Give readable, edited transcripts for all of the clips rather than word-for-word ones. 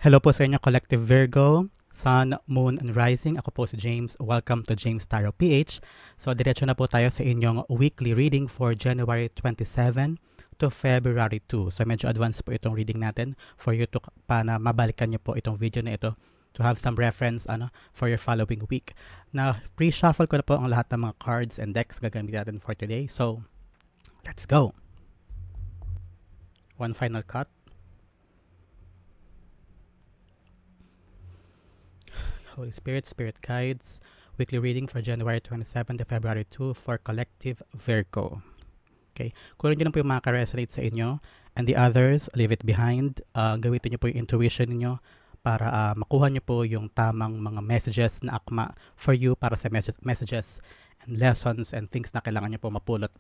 Hello po sa inyo, Collective Virgo, Sun, Moon, and Rising. Ako po si James. Welcome to James Tarot PH. So, diretso na po tayo sa inyong weekly reading for January 27 to February 2. So, medyo advanced po itong reading natin for you to, para mabalikan niyo po itong video na ito to have some reference for your following week. Na pre-shuffle ko na po ang lahat ng mga cards and decks gagamitin natin for today. So, let's go! One final cut. Holy Spirit, Spirit Guides, weekly reading for January 27 to February 2 for Collective Virgo. Okay, kunin nyo lang po yung mga ka-resonate sa inyo, and the others, leave it behind. Gamitin nyo po yung intuition niyo para makuha nyo po yung tamang mga messages na akma for you para sa messages and lessons and things na kailangan nyo po mapulot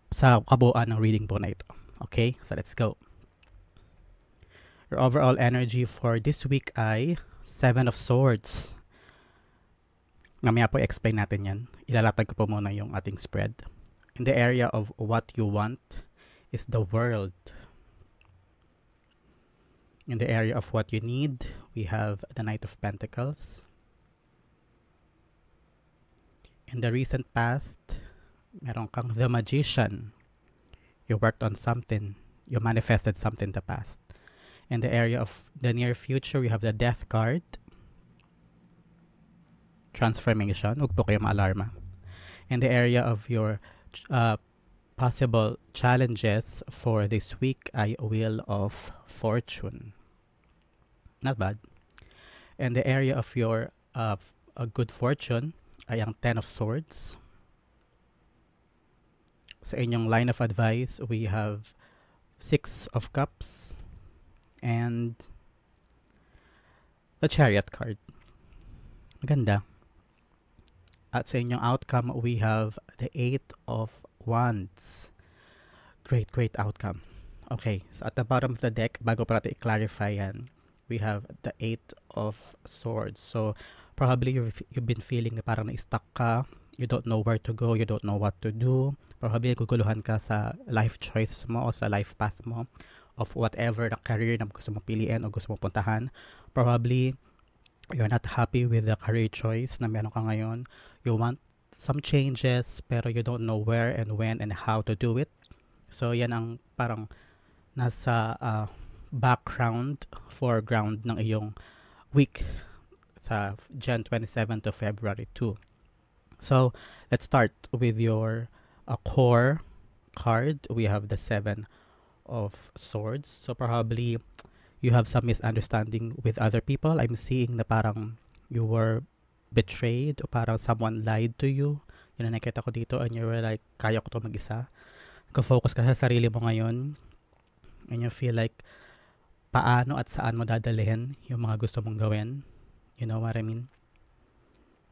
sa kabuuan ng reading po na ito. Okay, so let's go. Your overall energy for this week ay Seven of Swords. Mamaya po explain natin yan. Ilalatag ko po muna yung ating spread. In the area of what you want is the world. In the area of what you need, we have the Knight of Pentacles. In the recent past, meron kang the Magician. You worked on something. You manifested something in the past. In the area of the near future, we have the Death card. Transformation. Huwag po kayo ma-alarma. In the area of your possible challenges for this week ay Wheel of Fortune. Not bad. In the area of your good fortune ay ang Ten of Swords. Sa inyong line of advice, we have Six of Cups and the Chariot card. Maganda. At sa inyong outcome, we have the Eight of Wands. Great, great outcome. Okay, so at the bottom of the deck, bago pa natin i-clarify yan, we have the Eight of Swords. So, probably you've been feeling na parang na-stuck ka, you don't know where to go, you don't know what to do, probably naguguluhan ka sa life choices mo o sa life path mo of whatever na career na gusto mong piliin o gusto mong puntahan. Probably, you're not happy with the career choice na meron ka ngayon. You want some changes, pero you don't know where and when and how to do it. So, yan ang parang nasa background, foreground ng iyong week sa Jan 27 to February 2. So, let's start with your core card. We have the Seven of Swords. So probably you have some misunderstanding with other people. I'm seeing na parang you were betrayed o parang someone lied to you. Yun ang nakita ko dito, and you were like, kaya ko to mag-isa. Nag-focus ka sa sarili mo ngayon, and you feel like paano at saan mo dadalhin yung mga gusto mong gawin. You know what I mean?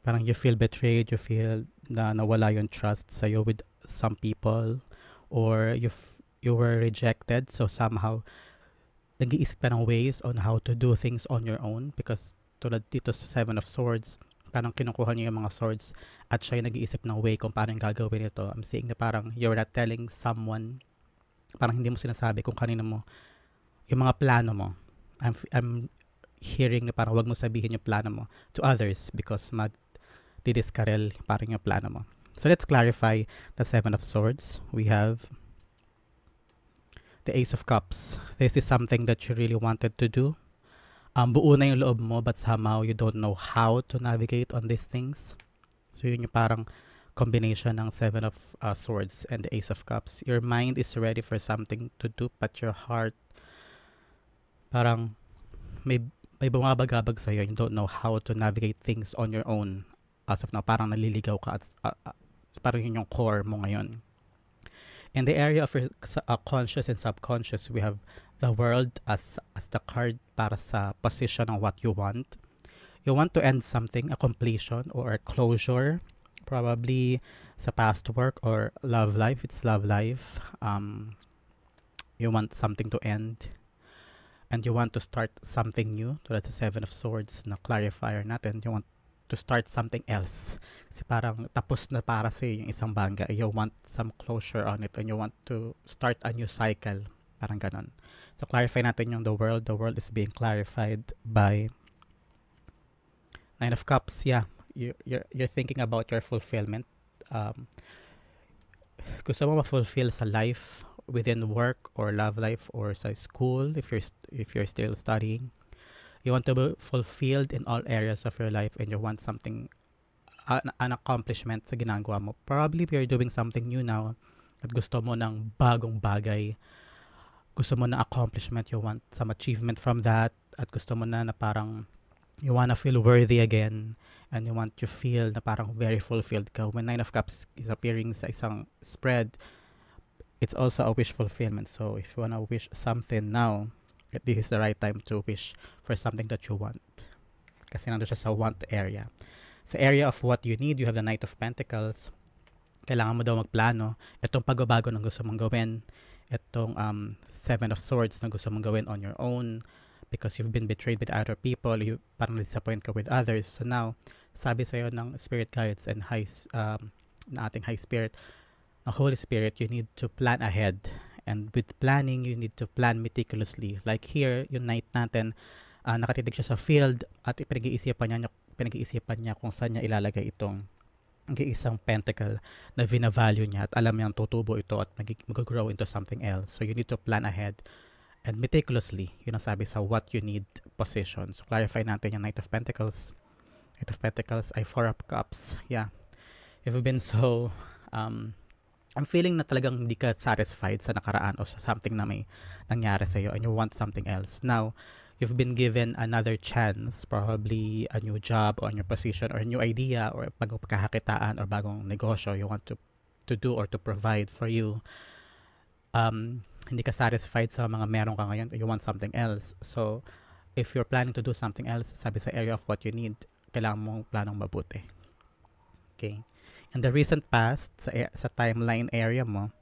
Parang you feel betrayed, you feel na nawala yung trust sa'yo with some people, or you were rejected, so somehow nag-iisip ka ng ways on how to do things on your own, because tulad dito sa Seven of Swords, parang kinukuha niyo yung mga swords at siya yung nag-iisip ng way kung paano yung gagawin ito. I'm seeing na parang you're not telling someone, parang hindi mo sinasabi kung kanino mo yung mga plano mo. I'm hearing na parang wag mo sabihin yung plano mo to others because mag-didiskarel parang yung plano mo. So let's clarify the Seven of Swords. We have the Ace of Cups. This is something that you really wanted to do. Buo na yung loob mo, but somehow you don't know how to navigate on these things. So yun yung parang combination ng Seven of Swords and the Ace of Cups. Your mind is ready for something to do, but your heart parang may bumabagabag sa'yo. You don't know how to navigate things on your own. As of now, parang naliligaw ka at parang yun yung core mo ngayon. In the area of your conscious and subconscious, we have the World as the card para sa position ng what you want. You want to end something, a completion or a closure, probably sa past work or love life. It's love life. You want something to end, and you want to start something new. So that's the Seven of Swords na clarifier natin. You want to start something else. Kasi parang tapos na para sa yung isang bagay. You want some closure on it and you want to start a new cycle. Parang ganon. So, clarify natin yung the world. The world is being clarified by Nine of Cups. Yeah, you're thinking about your fulfillment. Um, Gusto mo ma-fulfill sa life within work or love life or sa school if you're still studying. You want to be fulfilled in all areas of your life and you want something an accomplishment sa ginagawa mo. Probably you're doing something new now at gusto mo ng bagong bagay. Gusto mo na accomplishment, you want some achievement from that at gusto mo na parang you wanna feel worthy again and you want to feel na parang very fulfilled ka. When Nine of Cups is appearing sa isang spread, it's also a wish fulfillment. So if you wanna wish something now, this is the right time to wish for something that you want. Kasi nandun siya sa want area. Sa area of what you need, you have the Knight of Pentacles. Kailangan mo daw magplano. Itong pagbabago na gusto mong gawin. Itong Seven of Swords na gusto mong gawin on your own. Because you've been betrayed with other people. You parang disappoint ka with others. So now, sabi sa'yo ng Spirit Guides and na ating High Spirit, ng Holy Spirit, you need to plan ahead. And with planning, you need to plan meticulously. Like here, yung Knight natin, nakatitig siya sa field at pinag-iisipan niya kung saan niya ilalagay itong isang pentacle na vina-value niya at alam niyang tutubo ito at mag-grow into something else. So you need to plan ahead and meticulously. Yun ang sabi sa what you need position. So clarify natin yung Knight of Pentacles. Knight of Pentacles ay Four of Cups. Yeah. If you've been so I'm feeling na talagang hindi ka satisfied sa nakaraan o sa something na may nangyari sa'yo and you want something else. Now, you've been given another chance, probably a new job or a new position or a new idea or bagong pagkakakitaan or bagong negosyo you want to do or to provide for you. Hindi ka satisfied sa mga meron ka ngayon, you want something else. So, if you're planning to do something else, sabi sa area of what you need, kailangan mong planong mabuti. Okay? In the recent past, sa timeline area mo,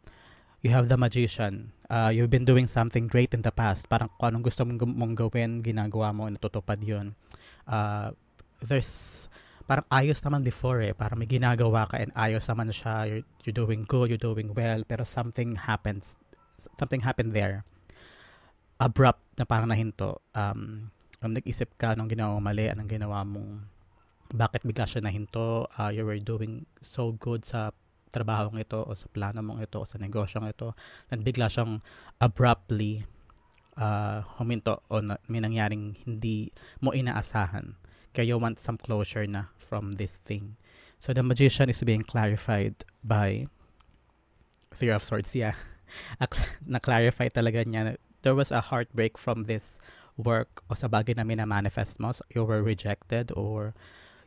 you have the Magician. You've been doing something great in the past. Parang kung anong gusto mong gawin, ginagawa mo, natutupad yun. There's, parang ayos naman before parang may ginagawa ka and ayos naman siya. You're doing good, you're doing well, pero something happened there. Abrupt na parang nahinto. Nag-isip ka anong ginawa mo mali, anong ginawa mong bakit bigla siya nahinto. You were doing so good sa trabahong ito o sa plano mong ito o sa negosyong ito, then bigla siyang abruptly huminto o may nangyaring hindi mo inaasahan. Kaya you want some closure na from this thing. So the Magician is being clarified by Three of Swords. Yeah. Na-clarify talaga niya. There was a heartbreak from this work o sa bagay na mina-manifest mo. So you were rejected or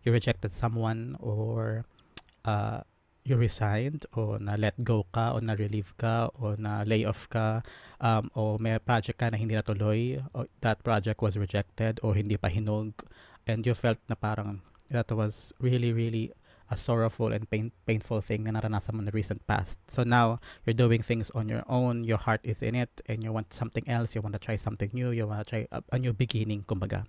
you rejected someone or you resigned o na-let go ka o na-relieve ka o na-lay off ka o may project ka na hindi natuloy o that project was rejected o hindi pa hinog and you felt na parang that was really, really a sorrowful and painful thing na naranasan mo in the recent past. So now, you're doing things on your own, your heart is in it, and you want something else, you want to try something new, you want to try a new beginning, kumbaga.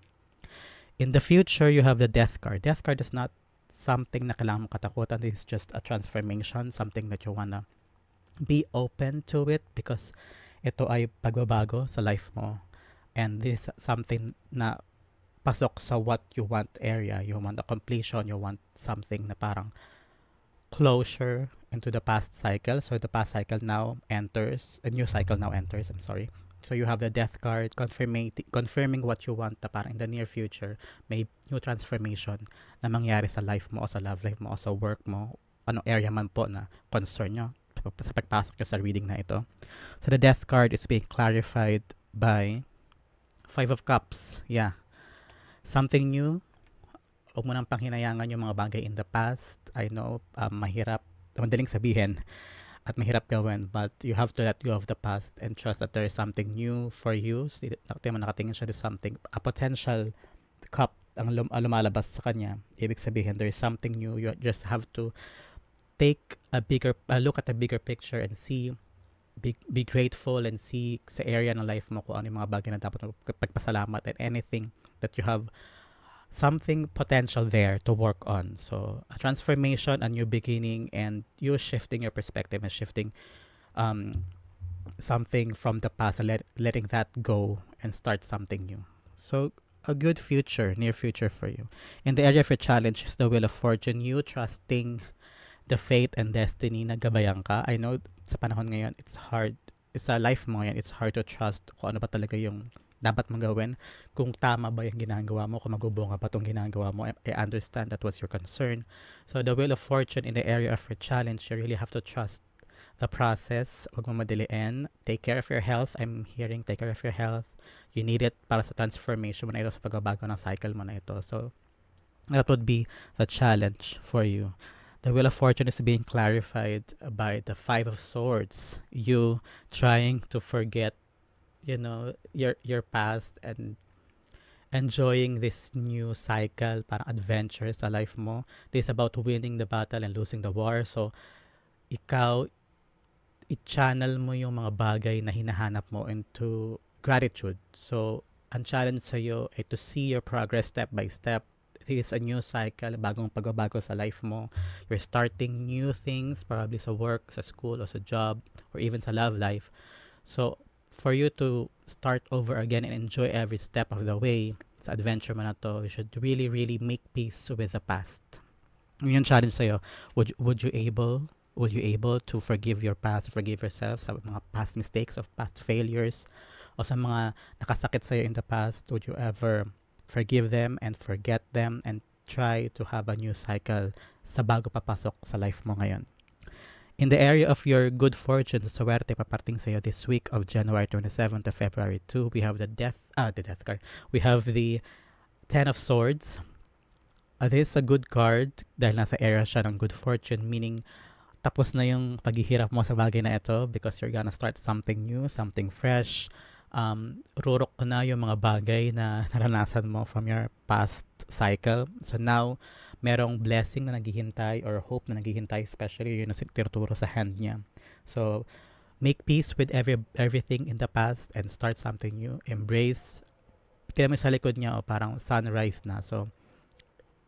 In the future, you have the Death card. Death card is not something na kailangan mong katakutan. This is just a transformation, something that you wanna be open to it because ito ay pagbabago sa life mo. And this is something na pasok sa what you want area. You want a completion, you want something na parang closure into the past cycle. So the past cycle now enters, a new cycle now enters, I'm sorry. So you have the Death card confirming what you want na parang in the near future may new transformation na mangyari sa life mo o sa love life mo o sa work mo, anong area man po na concern nyo sa pagpasok nyo sa reading na ito. So the Death card is being clarified by Five of Cups. Yeah. Something new. Huwag mo nang panghinayangan yung mga bagay in the past. I know, mahirap, madaling sabihin at mahirap gawin, but you have to let go of the past and trust that there is something new for you. Nakatingin siya to something, a potential cup ang lumalabas sa kanya. Ibig sabihin, there is something new. You just have to take a bigger look at the bigger picture and see, be grateful and see sa area ng life mo kung ano yung mga bagay na dapat pagpasalamat and anything that you have something potential there to work on. So a transformation, a new beginning, and you shifting your perspective and shifting something from the past and letting that go and start something new. So a good future, near future for you. In the area of your challenge is the Wheel of Fortune, you trusting the fate and destiny na gabayan ka. I know sa panahon ngayon, it's hard. Sa life mo ngayon, it's hard to trust kung ano ba talaga yung dapat mong gawin, kung tama ba yung ginagawa mo, kung magubunga ba itong ginagawa mo. I understand that was your concern. So the Wheel of Fortune in the area of your challenge, you really have to trust the process. Huwag mo madiliin. Take care of your health. I'm hearing take care of your health. You need it para sa transformation mo na ito, sa pagbabago ng cycle mo na ito. So that would be the challenge for you. The Wheel of Fortune is being clarified by the Five of Swords. You trying to forget, your past and enjoying this new cycle, parang adventure sa life mo. This is about winning the battle and losing the war. So, ikaw, i-channel mo yung mga bagay na hinahanap mo into gratitude. So, ang challenge sa'yo ay to see your progress step by step. This is a new cycle, bagong pagbabago sa life mo. You're starting new things, probably sa work, sa school, or sa job, or even sa love life. So, for you to start over again and enjoy every step of the way sa adventure mo na to, you should really, really make peace with the past. Yun yung challenge sa'yo. Would you able to forgive your past, forgive yourself sa mga past mistakes of past failures, o sa mga nakasakit sa'yo in the past? Would you ever forgive them and forget them and try to have a new cycle sa bago papasok sa life mo ngayon? In the area of your good fortune, swerte paparting sa'yo this week of January 27 to February 2, we have the death card. We have the Ten of Swords. This is a good card dahil nasa area siya ng good fortune, meaning tapos na yung paghihirap mo sa bagay na ito because you're gonna start something new, something fresh. Rurok na yung mga bagay na naranasan mo from your past cycle. So now, merong blessing na naghihintay or hope na naghihintay, especially yun na tinuturo sa hand niya. So, make peace with everything in the past and start something new. Embrace. Tignan mo sa likod niya, parang sunrise na. So,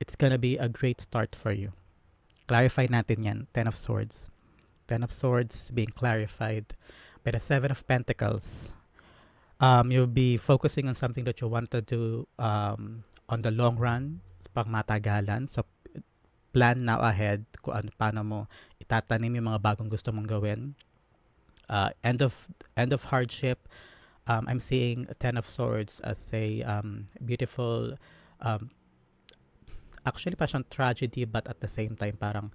it's gonna be a great start for you. Clarify natin yan. Ten of Swords. Ten of Swords being clarified by the Seven of Pentacles. You'll be focusing on something that you want to do on the long run, pang matagalan. So, plan now ahead kung paano mo itatanim yung mga bagong gusto mong gawin. End of hardship. I'm seeing Ten of Swords as a beautiful, actually pa siyang tragedy, but at the same time, parang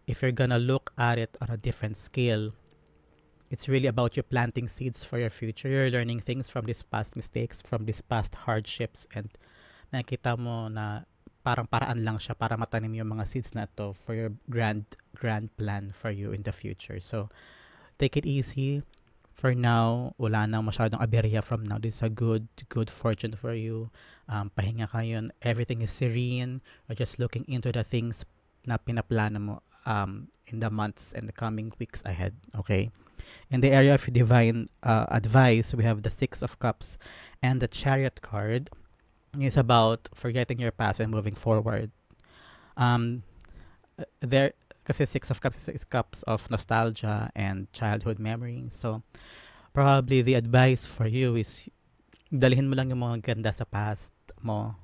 if you're gonna look at it on a different scale, it's really about you planting seeds for your future. You're learning things from these past mistakes, from these past hardships, and nakita mo na parang paraan lang siya para matanim yung mga seeds na to for your grand plan for you in the future. So, take it easy. For now, wala nang masyadong aberya from now. This is a good fortune for you. Pahinga ka yun. Everything is serene. You're just looking into the things na pinaplano mo in the months and the coming weeks ahead. Okay? In the area of divine advice, we have the Six of Cups and the Chariot card. It's about forgetting your past and moving forward. There, kasi Six of Cups is cups of nostalgia and childhood memories. So, probably the advice for you is dalhin mo lang yung mga ganda sa past mo.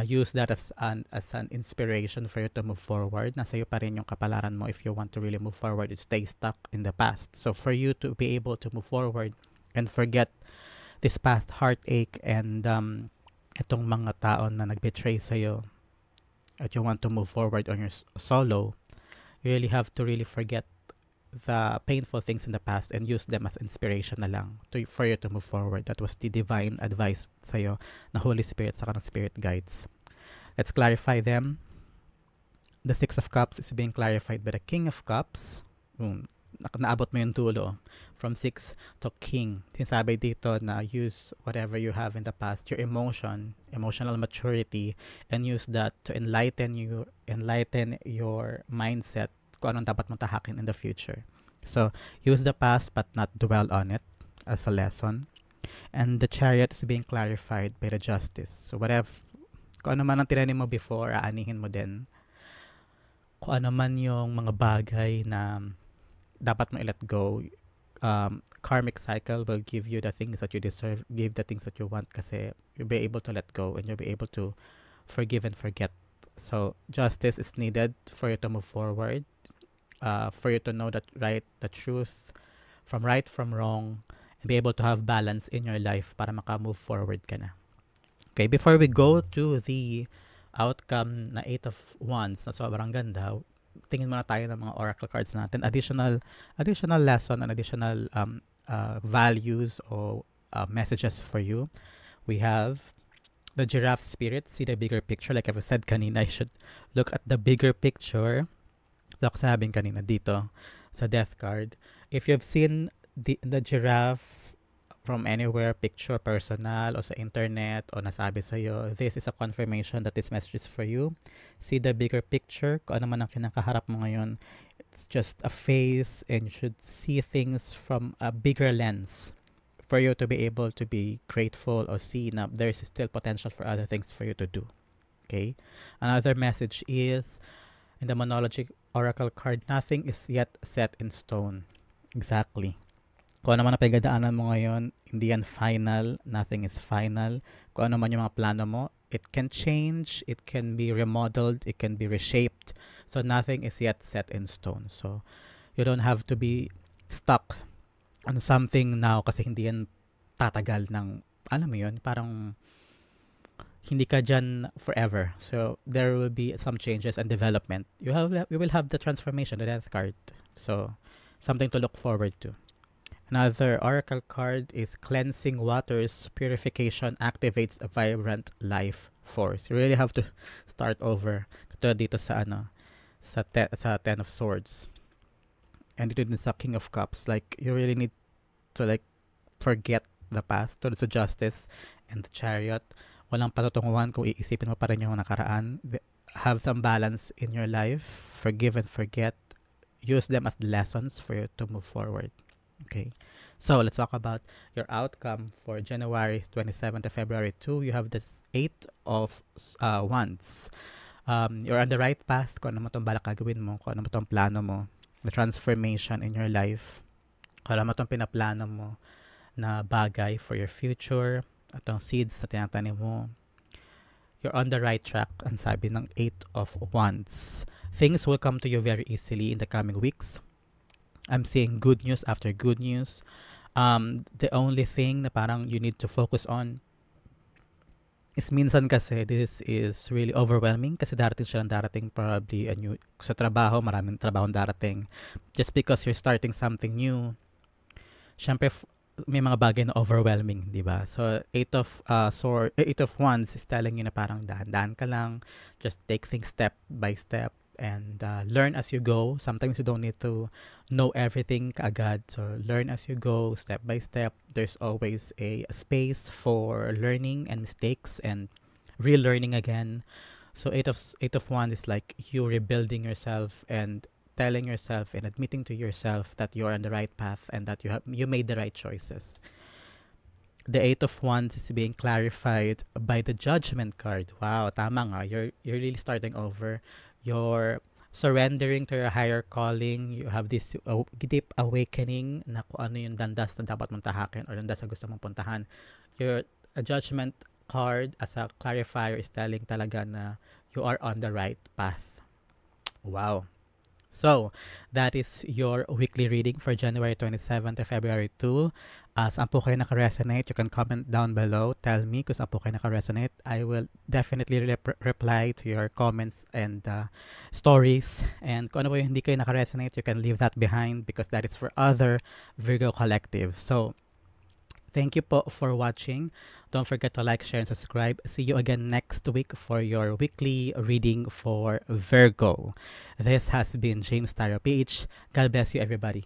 Use that as an inspiration for you to move forward. Nasa iyo pa rin yung kapalaran mo if you want to really move forward. You stay stuck in the past. So for you to be able to move forward and forget this past heartache and itong mga taon na nagbetray sa iyo, at you want to move forward on your solo, you really have to really forget the painful things in the past and use them as inspiration na lang for you to move forward. That was the divine advice sa'yo na Holy Spirit sa kanang spirit guides. Let's clarify them. The Six of Cups is being clarified by the King of Cups. Naabot mo yung tulo. From 6 to King. Sinasabi dito na use whatever you have in the past, your emotional maturity, and use that to enlighten your mindset kung anong dapat mong tahakin in the future. So, use the past but not dwell on it as a lesson. And the Chariot is being clarified by the Justice. So, kung ano man ang tinanim mo before, aanihin mo din. Kung ano man yung mga bagay na dapat mo i-let go, karmic cycle will give you the things that you deserve, give the things that you want, kasi you'll be able to let go and you'll be able to forgive and forget. So justice is needed for you to move forward, for you to know the truth from right from wrong, and be able to have balance in your life para maka-move forward ka na. Okay, before we go to the outcome na 8 of Wands na sobrang ganda, tingin muna tayo ng mga oracle cards natin. Additional lesson and additional values or messages for you. We have the giraffe spirit, see the bigger picture. Like I've said kanina, I should look at the bigger picture. So, sabihin kanina dito sa death card. If you've seen the giraffe from anywhere, picture, personal, o sa internet, o nasabi sa'yo, this is a confirmation that this message is for you. See the bigger picture. Kung ano man ang kinakaharap mo ngayon, it's just a phase, and you should see things from a bigger lens for you to be able to be grateful or see na there's still potential for other things for you to do. Okay? Another message is, in the Monology Oracle card, nothing is yet set in stone. Exactly. Kung ano man ang pagdadaanan mo ngayon, hindi yan final. Nothing is final. Kung ano man yung mga plano mo, it can change, it can be remodeled, it can be reshaped. So nothing is yet set in stone. So you don't have to be stuck on something now kasi hindi yan tatagal ng, alam mo yun, parang hindi ka dyan forever. So there will be some changes and development. You will have the transformation, the death card. So something to look forward to. Another oracle card is cleansing waters, purification activates a vibrant life force. You really have to start over. Ito dito sa sa Ten of Swords. And ito din sa King of Cups. Like you really need to like forget the past. Tulad sa Justice and the Chariot. Walang patutunguhan kung iisipin mo pa rin yung nakaraan. Have some balance in your life. Forgive and forget. Use them as lessons for you to move forward. Okay, so let's talk about your outcome for January 27 to February 2. You have this 8 of Wands. You're on the right path. Kung ano mo itong balak gagawin mo, kung ano mo itong plano mo, the transformation in your life, kung ano mo itong pinaplano mo na bagay for your future, itong seeds na tinatanim mo, you're on the right track. Ang sabi ng 8 of Wands. Things will come to you very easily in the coming weeks. I'm seeing good news after good news. The only thing na parang you need to focus on is minsan kasi this is really overwhelming kasi darating probably a new, sa trabaho, maraming trabaho darating. Just because you're starting something new, syempre may mga bagay na overwhelming, di ba? So 8 of Wands is telling you na parang dahan-dahan ka lang, just take things step by step. And learn as you go. Sometimes you don't need to know everything kaagad. So learn as you go, step by step. There's always a space for learning and mistakes and relearning again. So 8 of Wands is like you rebuilding yourself and telling yourself and admitting to yourself that you're on the right path and that you made the right choices. The 8 of Wands is being clarified by the Judgment card. Wow, tama nga. You're really starting over. You're surrendering to your higher calling. You have this deep awakening na kung ano yung landas na dapat mong tahakin or landas na gusto mong puntahan. Your Judgment card as a clarifier is telling talaga na you are on the right path. Wow. So, that is your weekly reading for January 27 to February 2. Saan po kayo naka-resonate? You can comment down below. Tell me kung saan po kayo naka-resonate. I will definitely reply to your comments and stories. And kung ano po yung hindi kayo naka-resonate, you can leave that behind because that is for other Virgo collectives. So, thank you po for watching. Don't forget to like, share, and subscribe. See you again next week for your weekly reading for Virgo. This has been James Taro PH. God bless you, everybody.